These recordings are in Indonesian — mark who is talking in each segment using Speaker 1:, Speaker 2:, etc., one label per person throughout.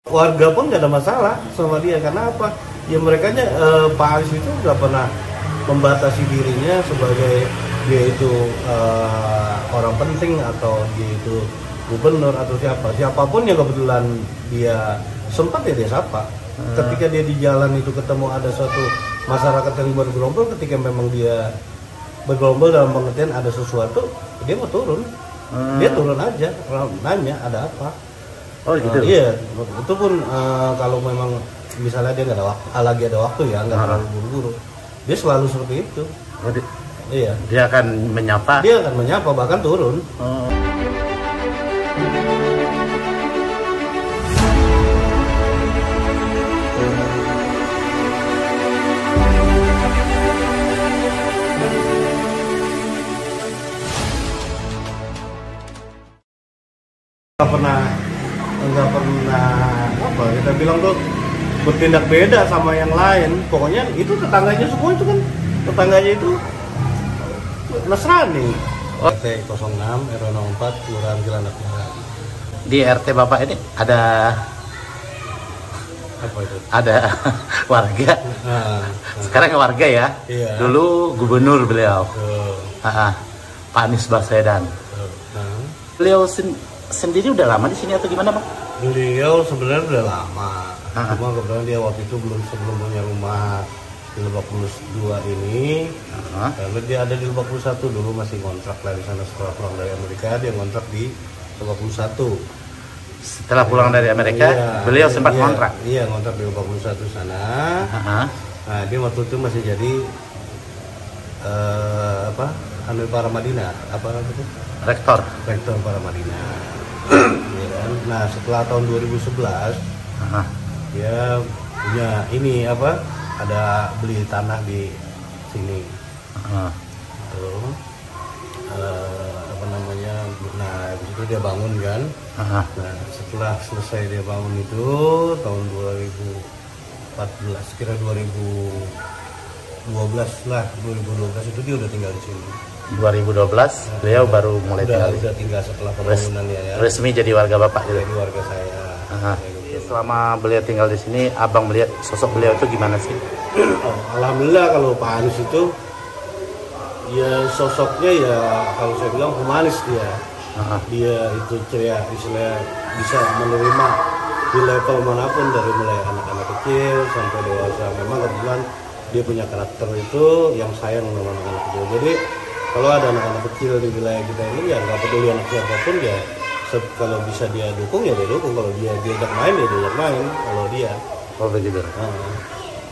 Speaker 1: Warga pun nggak ada masalah sama dia, karena apa? Ya mereka Pak Anies itu nggak pernah membatasi dirinya sebagai dia itu orang penting atau dia itu gubernur atau siapapun yang kebetulan dia sempat ya dia sapa. Ketika dia di jalan itu ketemu ada suatu masyarakat yang bergerombol, ketika memang dia bergerombol dalam pengertian ada sesuatu, dia mau turun. Dia turun aja, nanya ada apa.
Speaker 2: Oh gitu.
Speaker 1: Iya, itu pun kalau memang misalnya dia nggak ada lagi ada waktu ya, nggak terlalu buru-buru, dia selalu seperti itu.
Speaker 2: Oh,
Speaker 1: iya.
Speaker 2: Dia akan menyapa.
Speaker 1: Dia akan menyapa bahkan turun. Nggak pernah apa kita bilang tuh bertindak beda sama yang lain. Pokoknya itu tetangganya semua itu kan tetangganya itu Nasrani. RT 06 RW 04 Kelurahan Cilandak Barat.
Speaker 2: Di RT Bapak ini ada
Speaker 1: apa itu?
Speaker 2: Ada warga. Sekarang warga ya.
Speaker 1: Iya.
Speaker 2: Dulu gubernur beliau. Pak Anies Baswedan. Beliau sendiri udah lama di sini atau gimana, Bang?
Speaker 1: Beliau sebenarnya udah lama. Cuma kebetulan dia waktu itu sebelum punya rumah di Lebak Bulus 2 ini. Karena dia ada di Lebak Bulus 1 dulu masih kontrak lah di sana, setelah pulang dari Amerika dia kontrak di Lebak Bulus 1.
Speaker 2: Setelah pulang dari Amerika, beliau sempat kontrak.
Speaker 1: Iya, kontrak di Lebak Bulus 1 sana. Nah, dia waktu itu masih jadi Paramadina,
Speaker 2: Rektor
Speaker 1: Paramadina. Nah, setelah tahun 2011 dia punya ini ada beli tanah di sini. Nah habis itu dia bangun kan. Nah setelah selesai dia bangun itu tahun 2014 kira 2012 lah, 2012 itu dia udah tinggal di sini.
Speaker 2: 2012 beliau baru mulai tinggal.
Speaker 1: Udah tinggal setelah pembangunannya ya.
Speaker 2: Resmi jadi warga Bapak gitu.
Speaker 1: Jadi warga saya.
Speaker 2: Selama beliau tinggal di sini, Abang melihat sosok beliau itu gimana sih?
Speaker 1: Alhamdulillah kalau Pak Anies itu ya sosoknya ya kalau saya bilang humanis dia. Dia itu ya istilah bisa menerima di level manapun, dari mulai anak-anak kecil sampai dewasa. Memang kebetulan dia punya karakter itu yang sayang sama anak-anak kecil. Jadi kalau ada anak-anak kecil di wilayah kita ini ya nggak peduli anak siapapun ya, kalau bisa dia dukung ya dia dukung, kalau dia diajak main ya diajak main kalau dia.
Speaker 2: Oh begitu.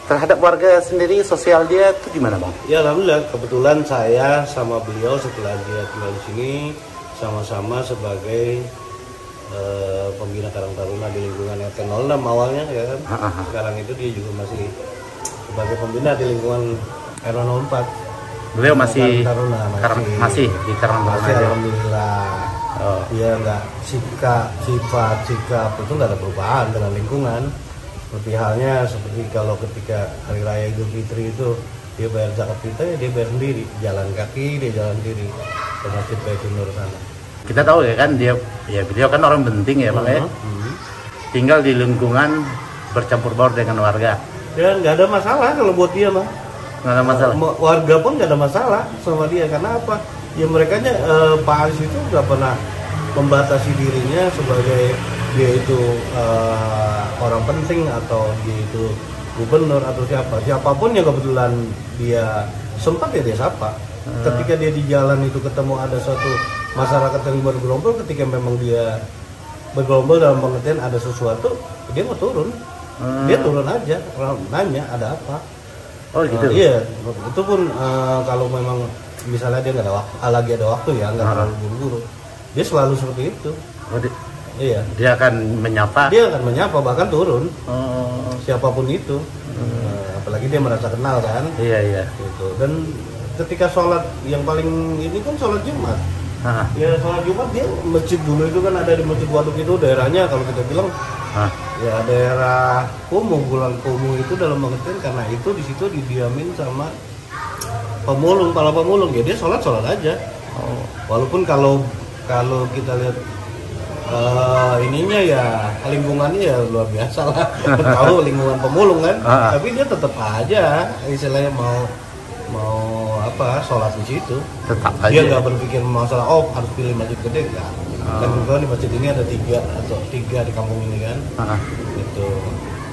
Speaker 2: Terhadap warga sendiri, sosial dia itu gimana, Bang?
Speaker 1: Ya alhamdulillah, kebetulan saya sama beliau setelah dia tinggal di sini sama-sama sebagai pembina Karang Taruna di lingkungan RT 06 awalnya ya kan. Sekarang itu dia juga masih sebagai pembina di lingkungan RW 04.
Speaker 2: Beliau masih
Speaker 1: masih
Speaker 2: di Karang Taruna.
Speaker 1: Alhamdulillah. Dia nggak sifat itu nggak ada perubahan dengan lingkungan. Seperti halnya kalau ketika hari raya Idul Fitri itu dia bayar zakat fitrah ya dia bayar sendiri, jalan kaki dia jalan sendiri ke Masjid Baitul Nur sana.
Speaker 2: Kita tahu ya kan beliau kan orang penting ya, Bang ya. Tinggal di lingkungan bercampur baur dengan warga.
Speaker 1: Ya nggak ada masalah kalau buat dia mah.
Speaker 2: Nggak ada masalah.
Speaker 1: Warga pun nggak ada masalah sama dia, karena apa? Ya mereka Pak Anies itu nggak pernah membatasi dirinya sebagai dia itu orang penting atau dia itu gubernur atau siapapun yang kebetulan dia sempat ya dia sapa. Ketika dia di jalan itu ketemu ada suatu masyarakat yang bergerombol, ketika memang dia bergerombol dalam pengertian ada sesuatu, dia mau turun. Dia turun aja, nanya ada apa.
Speaker 2: Oh gitu.
Speaker 1: Iya, itu pun kalau memang misalnya dia nggak ada lagi ada waktu ya, nggak terlalu buru-buru, dia selalu seperti itu. Iya. Dia akan menyapa bahkan turun. Siapapun itu. Apalagi dia merasa kenal kan.
Speaker 2: Iya.
Speaker 1: Gitu. Dan ketika sholat yang paling ini kan sholat Jumat. Ya sholat Jumat dia masjid dulu itu kan ada di Masjid Waduk itu daerahnya kalau kita bilang ya daerah kumuh, bulan kumuh itu dalam pengertian karena itu di situ didiamin sama pemulung, ya dia sholat aja. Walaupun kalau kita lihat ininya ya lingkungannya ya luar biasa lah. Tahu lingkungan pemulung kan, tapi dia tetap aja istilahnya mau apa sholat di situ.
Speaker 2: Tetap aja.
Speaker 1: Dia nggak berpikir masalah harus pilih masjid gede kan. Kan kebetulan di masjid ini ada 3 di kampung ini kan. Itu.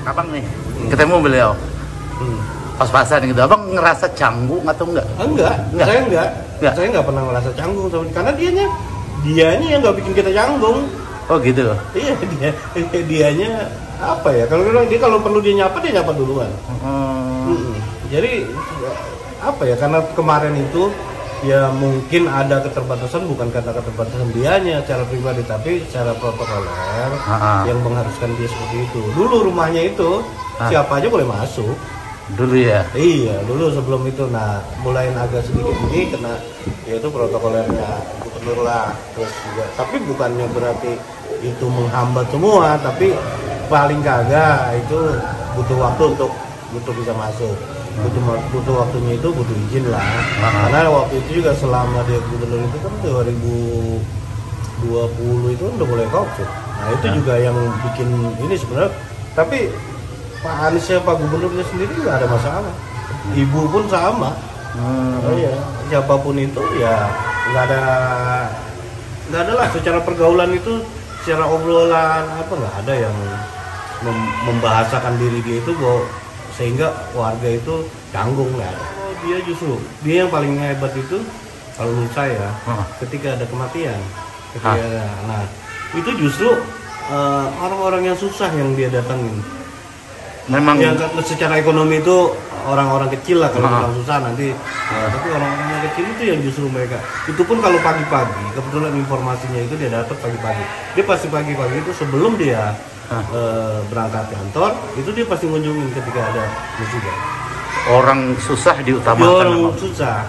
Speaker 2: Abang nih ketemu beliau pas-pasan gitu, abang ngerasa canggung atau enggak?
Speaker 1: Enggak. Saya enggak pernah ngerasa canggung karena dianya yang nggak bikin kita canggung.
Speaker 2: Oh gitu.
Speaker 1: Iya, dianya apa ya? Kalau perlu dia nyapa duluan. Jadi apa ya? Karena kemarin itu ya mungkin ada keterbatasan, bukan karena keterbatasan dianya secara pribadi, tapi secara protokoler yang mengharuskan dia seperti itu. Dulu rumahnya itu siapa aja boleh masuk.
Speaker 2: Dulu ya?
Speaker 1: Iya, dulu sebelum itu. Nah, mulai agak sedikit ini karena yaitu protokolernya gubernur lah, terus juga. Tapi bukannya berarti itu menghambat semua, tapi paling kagak itu butuh waktu untuk bisa masuk. Butuh waktunya itu butuh izin lah. Karena waktu itu juga selama dia gubernur itu kan 2020 itu udah mulai COVID. Nah, itu juga yang bikin ini sebenarnya. Tapi Pak Anies Pak gubernurnya sendiri nggak ada masalah. Ibu pun sama. Iya, siapapun itu ya nggak ada lah secara pergaulan itu, secara obrolan apa nggak ada yang membahasakan diri dia itu sehingga warga itu canggung lah. Dia yang paling hebat itu kalau menurut saya ketika ada kematian. Nah itu justru orang-orang yang susah yang dia datangin.
Speaker 2: Memang
Speaker 1: yang secara ekonomi itu orang-orang kecil lah kalau orang susah nanti. Tapi orang-orang yang kecil itu yang justru mereka. Itu pun kalau pagi-pagi, kebetulan informasinya itu dia dapat pagi-pagi. Dia pasti pagi-pagi itu sebelum dia berangkat kantor, itu dia pasti ngunjungin ketika ada musibah.
Speaker 2: Orang susah diutamakan.
Speaker 1: Orang susah.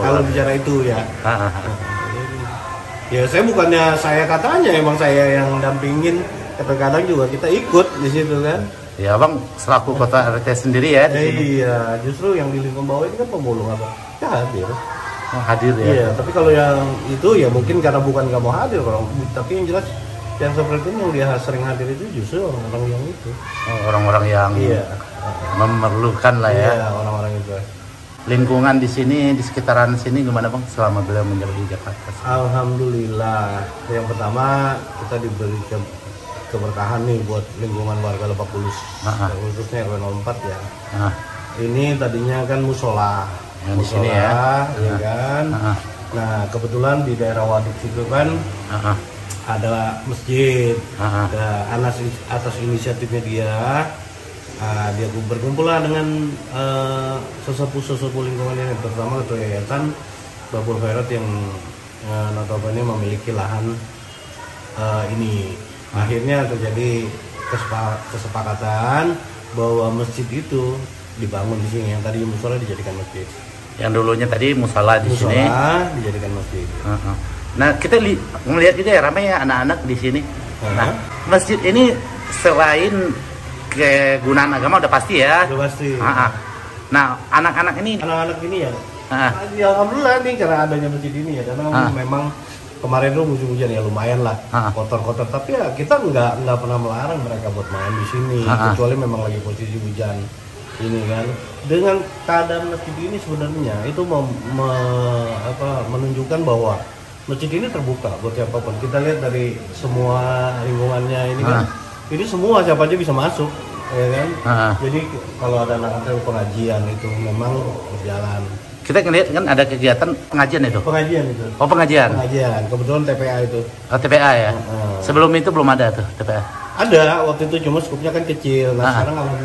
Speaker 1: Kalau bicara itu ya. Ya saya katanya emang saya yang dampingin. Kadang-kadang juga kita ikut di situ kan.
Speaker 2: Ya abang selaku kota RT sendiri ya di sini.
Speaker 1: Iya, justru yang di lingkungan bawah ini kan pemulung apa? Ya hadir.
Speaker 2: Hadir ya.
Speaker 1: Iya, tapi kalau yang itu ya mungkin karena bukan nggak mau hadir tapi yang jelas yang seperti ini yang dia sering hadir itu justru orang-orang yang itu.
Speaker 2: Orang-orang yang memerlukan lah ya.
Speaker 1: Iya, orang-orang itu.
Speaker 2: Lingkungan di sini, di sekitaran sini gimana bang selama beliau menjabat di Jakarta?
Speaker 1: Alhamdulillah. Yang pertama kita diberi keberkahan nih buat lingkungan warga Lebak Bulus, khususnya RW 04 ya. Ini tadinya kan musola
Speaker 2: yang di sini ya
Speaker 1: kan. Nah kebetulan di daerah Waduk situ kan ada masjid. Atas inisiatifnya dia berkumpul dengan sesepuh lingkungan ini, terutama ketua yayasan Babul Khairat yang notabene memiliki lahan ini. Akhirnya terjadi kesepakatan bahwa masjid itu dibangun di sini, yang tadi musola dijadikan masjid.
Speaker 2: Yang dulunya tadi musola di sini
Speaker 1: dijadikan masjid.
Speaker 2: Nah kita melihat juga ya ramai ya anak-anak di sini. Nah masjid ini selain kegunaan agama udah pasti ya.
Speaker 1: Udah pasti.
Speaker 2: Nah anak-anak ini
Speaker 1: ya. Ya alhamdulillah nih karena adanya masjid ini ya, karena memang kemarin tuh musim-hujan ya lumayan lah kotor-kotor, tapi ya kita nggak pernah melarang mereka buat main di sini, kecuali memang lagi posisi hujan ini kan. Dengan keadaan masjid ini sebenarnya itu menunjukkan bahwa masjid ini terbuka buat siapapun. Kita lihat dari semua lingkungannya ini kan, ini semua siapa aja bisa masuk ya kan. Jadi kalau ada anak-anak pengajian itu memang berjalan.
Speaker 2: Kita ngelihat kan ada kegiatan pengajian itu.
Speaker 1: Pengajian itu.
Speaker 2: Oh pengajian.
Speaker 1: Kebetulan TPA itu.
Speaker 2: Oh TPA ya. Sebelum itu belum ada tuh TPA.
Speaker 1: Ada waktu itu cuma skupnya kan kecil. Nah sekarang alhamdulillah.